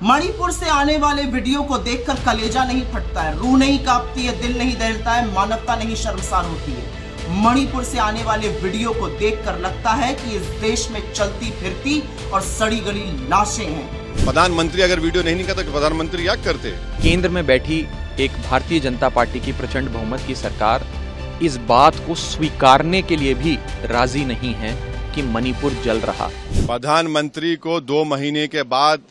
मणिपुर से आने वाले वीडियो को देखकर कलेजा नहीं फटता है, रूह नहीं कांपती है, दिल नहीं दहलता है, मानवता नहीं शर्मसार होती है। मणिपुर से आने वाले वीडियो को देखकर लगता है कि इस देश में चलती फिरती और सड़ी गली लाशें हैं। प्रधानमंत्री अगर वीडियो नहीं निकालता तो प्रधानमंत्री क्या करते? केंद्र में बैठी एक भारतीय जनता पार्टी की प्रचंड बहुमत की सरकार इस बात को स्वीकारने के लिए भी राजी नहीं है कि मणिपुर जल रहा। प्रधानमंत्री को 2 महीने के बाद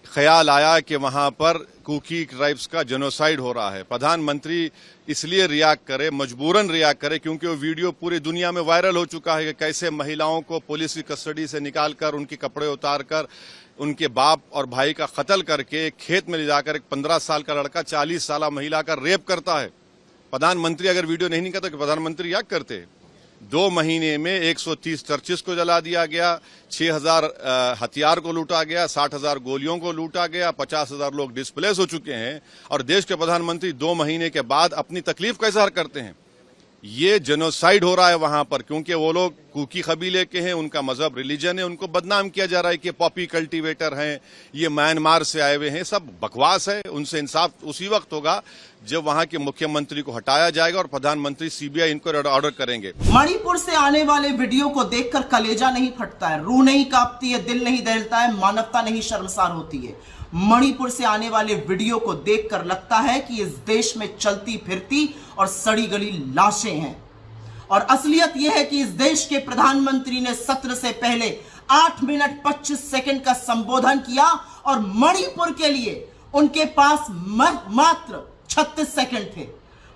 ख्याल आया कि वहां पर कुकी ट्राइब्स का जेनोसाइड हो रहा है। प्रधानमंत्री इसलिए रिएक्ट करे, मजबूरन रिएक्ट करे, क्योंकि वो वीडियो पूरी दुनिया में वायरल हो चुका है कि कैसे महिलाओं को पुलिस की कस्टडी से निकालकर उनके कपड़े उतारकर उनके बाप और भाई का कत्ल करके खेत में ले जाकर एक 15 साल का लड़का 40 साल महिला का रेप करता है। प्रधानमंत्री अगर वीडियो नहीं निकालता तो प्रधानमंत्री क्या करते? 2 महीने में 130 चर्चिस को जला दिया गया, 6000 हथियार को लूटा गया, 60,000 गोलियों को लूटा गया, 50,000 लोग डिस्प्लेस हो चुके हैं। और देश के प्रधानमंत्री 2 महीने के बाद अपनी तकलीफ कैसे हल करते हैं? ये जेनोसाइड हो रहा है वहां पर, क्योंकि वो लोग कुकी कबीले के हैं, उनका मजहब रिलीजन है, उनको बदनाम किया जा रहा है कि पॉपी कल्टीवेटर हैं, ये म्यांमार से आए हुए हैं। सब बकवास है। उनसे इंसाफ उसी वक्त होगा जब वहां के मुख्यमंत्री को हटाया जाएगा और प्रधानमंत्री सीबीआई इनको ऑर्डर करेंगे। मणिपुर से आने वाले वीडियो को देखकर कलेजा नहीं फटता है, रूह नहीं कांपती है, दिल नहीं दहलता है, मानवता नहीं शर्मसार होती है। मणिपुर से आने वाले वीडियो को देखकर लगता है कि इस देश में चलती फिरती और सड़ी गली लाशें हैं। और असलियत यह है कि इस देश के प्रधानमंत्री ने सत्र से पहले 8 मिनट 25 सेकंड का संबोधन किया और मणिपुर के लिए उनके पास मात्र 36 सेकंड थे।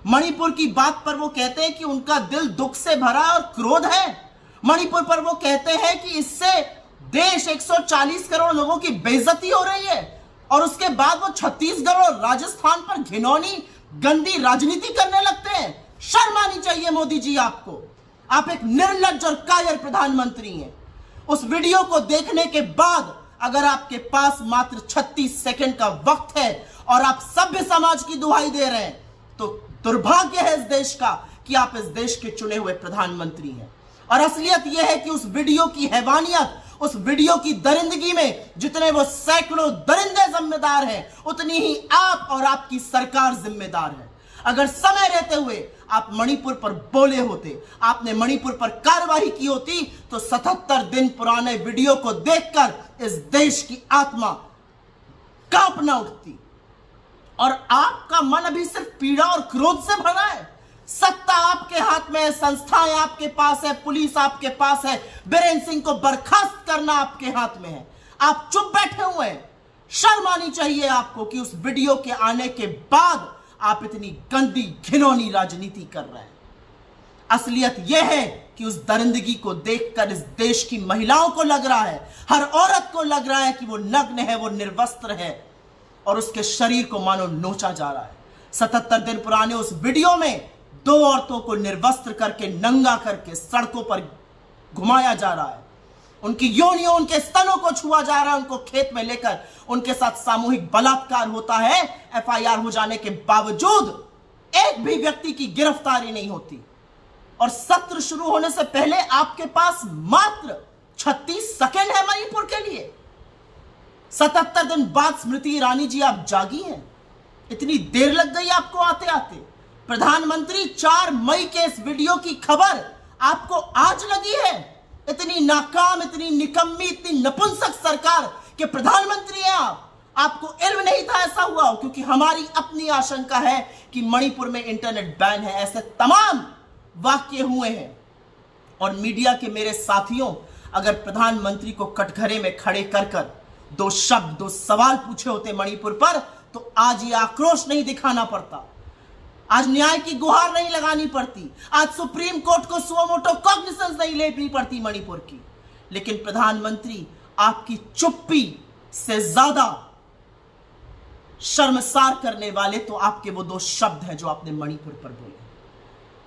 मणिपुर की बात पर वो कहते हैं कि उनका दिल दुख से भरा और क्रोध है। मणिपुर पर वो कहते हैं कि इससे देश 140 करोड़ लोगों की बेइज्जती हो रही है। और उसके बाद वो छत्तीसगढ़ और राजस्थान पर घिनौनी गंदी राजनीति करने लगते हैं। शर्म आनी चाहिए मोदी जी आपको। आप एक निर्लज्ज और कायर प्रधानमंत्री हैं। उस वीडियो को देखने के बाद अगर आपके पास मात्र 36 सेकंड का वक्त है और आप सभ्य समाज की दुहाई दे रहे हैं, तो दुर्भाग्य है इस देश का कि आप इस देश के चुने हुए प्रधानमंत्री हैं। और असलियत यह है कि उस वीडियो की हैवानियत, उस वीडियो की दरिंदगी में जितने वो सैकड़ों दरिंदे जिम्मेदार हैं, उतनी ही आप और आपकी सरकार जिम्मेदार है। अगर समय रहते हुए आप मणिपुर पर बोले होते, आपने मणिपुर पर कार्रवाई की होती, तो 77 दिन पुराने वीडियो को देखकर इस देश की आत्मा कांपना उठती। और आपका मन अभी सिर्फ पीड़ा और क्रोध से भरा है। सत्ता आपके हाथ में है, संस्थाएं आपके पास है, पुलिस आपके पास है, बीरेन सिंह को बर्खास्त करना आपके हाथ में है। आप चुप बैठे हुए हैं। शर्म आनी चाहिए आपको कि उस वीडियो के आने के बाद आप इतनी गंदी घिनौनी राजनीति कर रहे हैं। असलियत यह है कि उस दरिंदगी को देखकर इस देश की महिलाओं को लग रहा है, हर औरत को लग रहा है कि वो नग्न है, वो निर्वस्त्र है और उसके शरीर को मानो नोचा जा रहा है। 77 दिन पुराने उस वीडियो में 2 औरतों को निर्वस्त्र करके, नंगा करके सड़कों पर घुमाया जा रहा है। उनकी योनियों, उनके स्तनों को छुआ जा रहा है। उनको खेत में लेकर उनके साथ सामूहिक बलात्कार होता है। एफआईआर हो जाने के बावजूद एक भी व्यक्ति की गिरफ्तारी नहीं होती। और सत्र शुरू होने से पहले आपके पास मात्र 36 सेकंड है मणिपुर के लिए। 77 दिन बाद स्मृति ईरानी जी आप जागी हैं। इतनी देर लग गई आपको आते आते। प्रधानमंत्री 4 मई के इस वीडियो की खबर आपको आज लगी है। इतनी नाकाम, इतनी निकम्मी, इतनी नपुंसक सरकार के प्रधानमंत्री हैं आप। आपको इल्म नहीं था ऐसा हुआ हो, क्योंकि हमारी अपनी आशंका है कि मणिपुर में इंटरनेट बैन है। ऐसे तमाम वाक्य हुए हैं। और मीडिया के मेरे साथियों, अगर प्रधानमंत्री को कटघरे में खड़े कर 2 शब्द, 2 सवाल पूछे होते मणिपुर पर, तो आज ये आक्रोश नहीं दिखाना पड़ता, आज न्याय की गुहार नहीं लगानी पड़ती, आज सुप्रीम कोर्ट को सुओ मोटो कॉग्निसेंस नहीं लेनी पड़ती मणिपुर की। लेकिन प्रधानमंत्री, आपकी चुप्पी से ज्यादा शर्मसार करने वाले तो आपके वो 2 शब्द हैं जो आपने मणिपुर पर बोले।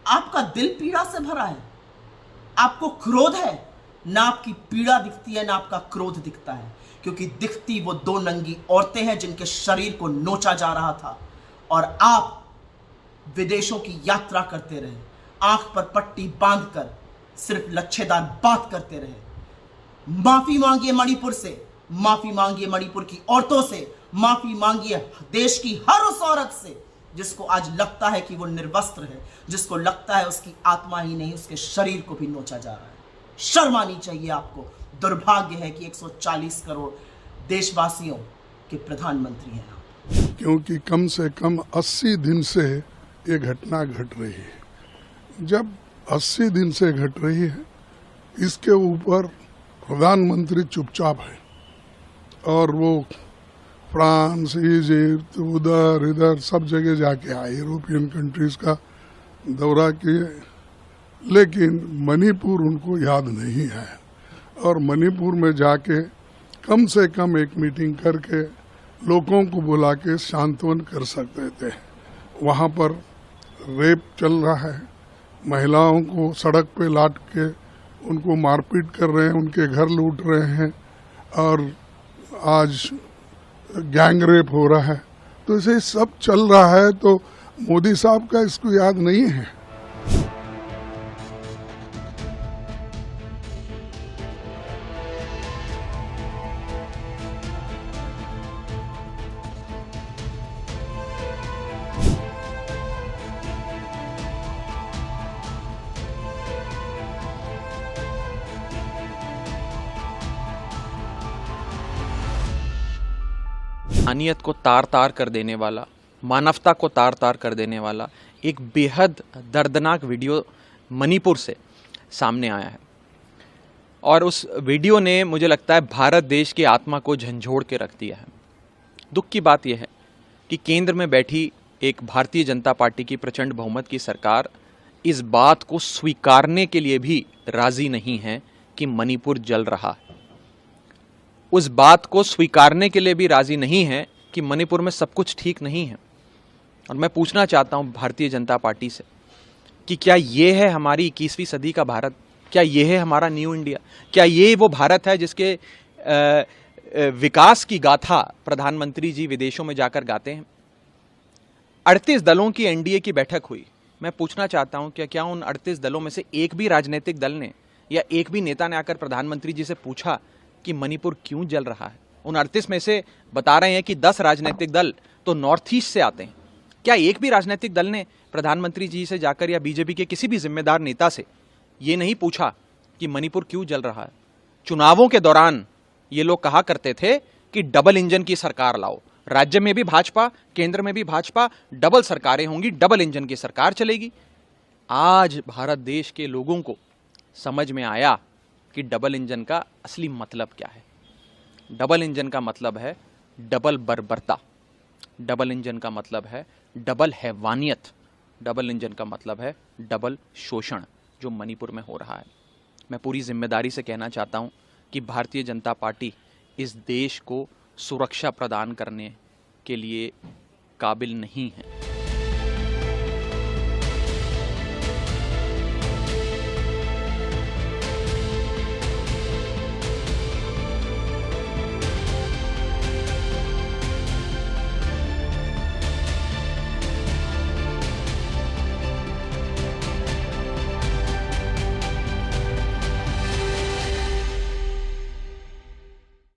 आपका दिल पीड़ा से भरा है। आपको क्रोध है, ना आपकी पीड़ा दिखती है, ना आपका क्रोध दिखता है, क्योंकि दिखती वो 2 नंगी औरतें हैं जिनके शरीर को नोचा जा रहा था। और आप विदेशों की यात्रा करते रहे, आंख पर पट्टी बांधकर सिर्फ लच्छेदार बात करते रहे। माफी मांगिए मणिपुर से, माफी मांगिए मणिपुर की औरतों से, माफी मांगिए देश की हर उस औरत से जिसको आज लगता है कि वो निर्वस्त्र है, जिसको लगता है उसकी आत्मा ही नहीं उसके शरीर को भी नोचा जा रहा है। शर्म आनी चाहिए आपको। दुर्भाग्य है कि 140 करोड़ देशवासियों के प्रधानमंत्री हैं आप। क्योंकि कम से कम 80 दिन से ये घटना घट रही है। जब 80 दिन से घट रही है, इसके ऊपर प्रधानमंत्री चुपचाप है और वो फ्रांस, इजिप्ट, उधर इधर सब जगह जाके आए, यूरोपियन कंट्रीज का दौरा किए, लेकिन मणिपुर उनको याद नहीं है। और मणिपुर में जाके कम से कम एक मीटिंग करके लोगों को बुला के सांत्वन कर सकते थे। वहाँ पर रेप चल रहा है, महिलाओं को सड़क पे लाट के उनको मारपीट कर रहे हैं, उनके घर लूट रहे हैं और आज गैंग रेप हो रहा है। तो इसे सब चल रहा है, तो मोदी साहब का इसको याद नहीं है। इंसानियत को तार तार कर देने वाला, मानवता को तार तार कर देने वाला एक बेहद दर्दनाक वीडियो मणिपुर से सामने आया है। और उस वीडियो ने मुझे लगता है भारत देश की आत्मा को झंझोड़ के रख दिया है। दुख की बात यह है कि केंद्र में बैठी एक भारतीय जनता पार्टी की प्रचंड बहुमत की सरकार इस बात को स्वीकारने के लिए भी राजी नहीं है कि मणिपुर जल रहा है। उस बात को स्वीकारने के लिए भी राजी नहीं है कि मणिपुर में सब कुछ ठीक नहीं है। और मैं पूछना चाहता हूं भारतीय जनता पार्टी से कि क्या ये है हमारी 21वीं सदी का भारत? क्या ये है हमारा न्यू इंडिया? क्या ये वो भारत है जिसके विकास की गाथा प्रधानमंत्री जी विदेशों में जाकर गाते हैं? 38 दलों की एनडीए की बैठक हुई। मैं पूछना चाहता हूं क्या उन 38 दलों में से एक भी राजनीतिक दल ने या एक भी नेता ने आकर प्रधानमंत्री जी से पूछा कि मणिपुर क्यों जल रहा है? उन 38 में से बता रहे हैं कि 10 राजनीतिक दल तो नॉर्थ ईस्ट से आते हैं। क्या एक भी राजनीतिक दल ने प्रधानमंत्री जी से जाकर या बीजेपी के किसी भी जिम्मेदार नेता से ये नहीं पूछा कि मणिपुर क्यों जल रहा है? चुनावों के दौरान ये लोग कहा करते थे कि डबल इंजन की सरकार लाओ, राज्य में भी भाजपा, केंद्र में भी भाजपा, डबल सरकारें होंगी, डबल इंजन की सरकार चलेगी। आज भारत देश के लोगों को समझ में आया कि डबल इंजन का असली मतलब क्या है। डबल इंजन का मतलब है डबल बर्बरता, डबल इंजन का मतलब है डबल हैवानियत, डबल इंजन का मतलब है डबल शोषण जो मणिपुर में हो रहा है। मैं पूरी जिम्मेदारी से कहना चाहता हूं कि भारतीय जनता पार्टी इस देश को सुरक्षा प्रदान करने के लिए काबिल नहीं है।